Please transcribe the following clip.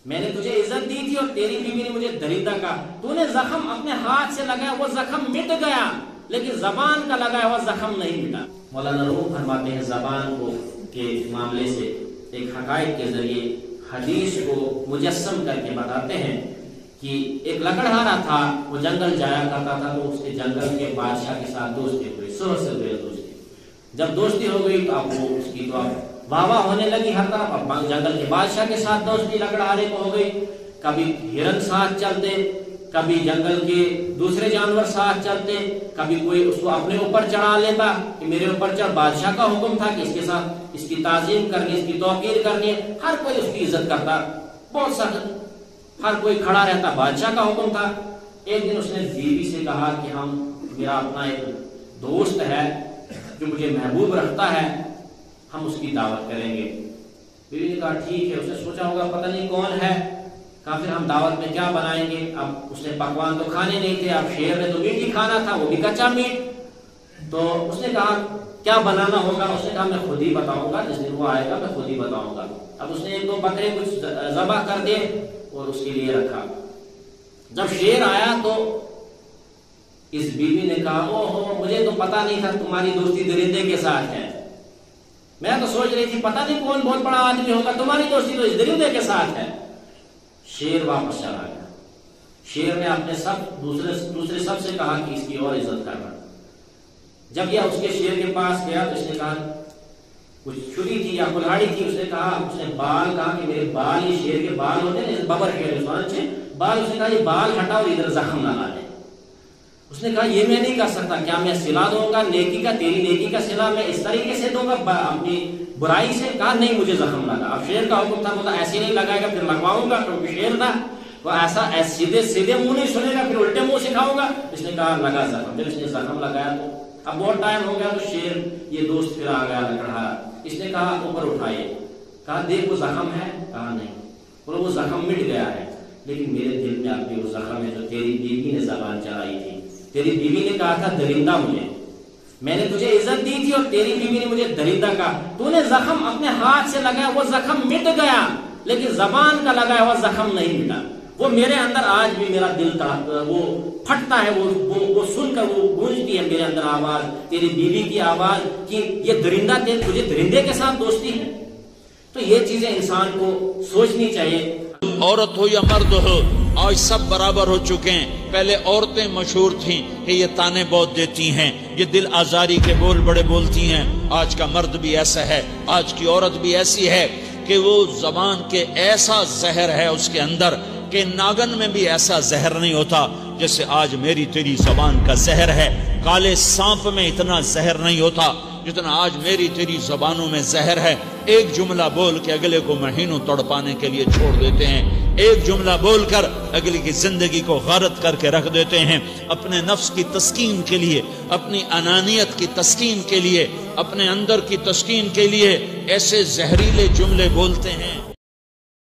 میں نے تجھے عزت دی تھی اور تیری بیوی نے مجھے درندہ کہا. تو نے زخم اپنے ہاتھ سے لگایا، وہ زخم مٹ گیا، لیکن زبان کا لگایا ہوا زخم نہیں مٹا. مولانا روم فرماتے ہیں زبان کو کے معاملے سے ایک حقائق کے ذریعے حدیث کو مجسم کر کے بتاتے ہیں کہ ایک لکڑہارا تھا، وہ جنگل جایا کرتا تھا تو اس کے جنگل کے بادشاہ کے ساتھ دوستی ہوئی، سر سے دوستی. جب دوستی ہو گئی تو اب وہ اس کی تو اب واہ واہ ہونے لگی ہر طرف. اب جنگل کے بادشاہ کے ساتھ دوستی لکڑہارے کو ہو گئی. کبھی ہرن ساتھ چلتے، کبھی جنگل کے دوسرے جانور ساتھ چلتے، کبھی کوئی اس کو اپنے اوپر چڑھا لیتا کہ میرے اوپر چڑھ. بادشاہ کا حکم تھا کہ اس کے ساتھ اس کی تعظیم کرنی، اس کی توقیر کرنی، ہر کوئی اس کی عزت کرتا، بہت سخت، ہر کوئی کھڑا رہتا. بادشاہ کا حکم تھا. ایک دن اس نے بیوی سے کہا کہ میرا اپنا ایک دوست ہے جو مجھے محبوب رکھتا ہے، ہم اس کی دعوت کریں گے. بیوی نے کہا ٹھیک ہے. اس نے سوچا ہوگا پتہ نہیں کون ہے، کہا پھر ہم دعوت میں کیا بنائیں گے. اب اس نے پکوان تو کھانے نہیں تھے، اب شیر نے تو میٹ ہی کھانا تھا، وہ بھی کچا میٹ. تو اس نے کہا کیا بنانا ہوگا. اس نے کہا میں خود ہی بتاؤں گا، جس دن وہ آئے گا میں خود ہی بتاؤں گا. اب اس نے ایک دو بکرے کچھ ذبح کر دیے اور اس کے لیے رکھا. جب شیر آیا تو اس بیوی نے کہا اوہ مجھے تو پتا نہیں تھا تمہاری دوستی درندے کے ساتھ ہے. میں تو سوچ رہی تھی پتہ نہیں کون بہت بڑا آدمی ہوگا، تمہاری دوستی تو اس درندے کے ساتھ ہے. شیر واپس چلا گیا. شیر نے اپنے دوسرے سب سے کہا کہ اس کی اور عزت کرنا. جب یہ اس کے شیر کے پاس گیا تو اس نے کہا کچھ چھری تھی یا کلہاڑی تھی. اس نے کہا، اس نے بال کہا کہ میرے بال، یہ شیر کے بال ہوتے ہیں ببر کے بال. اس نے کہا یہ بال ہٹا اور ادھر زخم لگا دے. اس نے کہا یہ میں نہیں کر سکتا، کیا میں صلہ دوں گا نیکی کا، تیری نیکی کا صلہ میں اس طریقے سے دوں گا اپنی برائی سے. کہا نہیں مجھے زخم لگا. اب شیر کا حکم تھا، بولا ایسے نہیں لگائے گا پھر لگواؤں گا. تو شیر تھا وہ ایسا سیدھے منہ نہیں سنے گا، پھر الٹے منہ سکھاؤں گا. اس نے کہا لگا زخم. پھر اس نے زخم لگایا. تو اب بہت ٹائم ہو گیا تو شیر یہ دوست پھر آ گیا لکڑہارا. اس نے کہا اوپر اٹھائیے. کہا دیکھ وہ زخم ہے. کہا نہیں. بولا وہ زخم مٹ گیا ہے، لیکن میرے دل میں اب بھی وہ زخم ہے جو تیری بیوی نے زبان چڑھائی تھی. تیری بیوی نے کہا تھا درندہ مجھے، میں نے تجھے عزت دی تھی اور تیری بیوی نے مجھے درندہ کہا. تو نے زخم اپنے ہاتھ سے لگایا، وہ زخم مٹ گیا، لیکن زبان کا لگایا ہوا زخم نہیں مٹا. وہ میرے اندر آج بھی میرا دل وہ پھٹتا ہے، وہ سن کر وہ گونجتی ہے میرے اندر آواز، تیری بیوی کی آواز کہ یہ درندہ تجھے درندے کے ساتھ دوستی ہے. تو یہ چیزیں انسان کو سوچنی چاہیے. عورت ہو یا مرد ہو آج سب برابر ہو چکے ہیں. پہلے عورتیں مشہور تھیں کہ یہ تانے بہت دیتی ہیں، یہ دل آزاری کے بول بڑے بولتی ہیں. آج کا مرد بھی ایسا ہے، آج کی عورت بھی ایسی ہے کہ وہ زبان کے ایسا زہر ہے اس کے اندر کہ ناگن میں بھی ایسا زہر نہیں ہوتا جیسے آج میری تیری زبان کا زہر ہے. کالے سانپ میں اتنا زہر نہیں ہوتا جتنا آج میری تیری زبانوں میں زہر ہے. ایک جملہ بول کے اگلے کو مہینوں تڑپانے کے لیے چھوڑ دیتے ہیں. ایک جملہ بول کر اگلے کی زندگی کو غارت کر کے رکھ دیتے ہیں. اپنے نفس کی تسکین کے لیے، اپنی انانیت کی تسکین کے لیے، اپنے اندر کی تسکین کے لیے ایسے زہریلے جملے بولتے ہیں.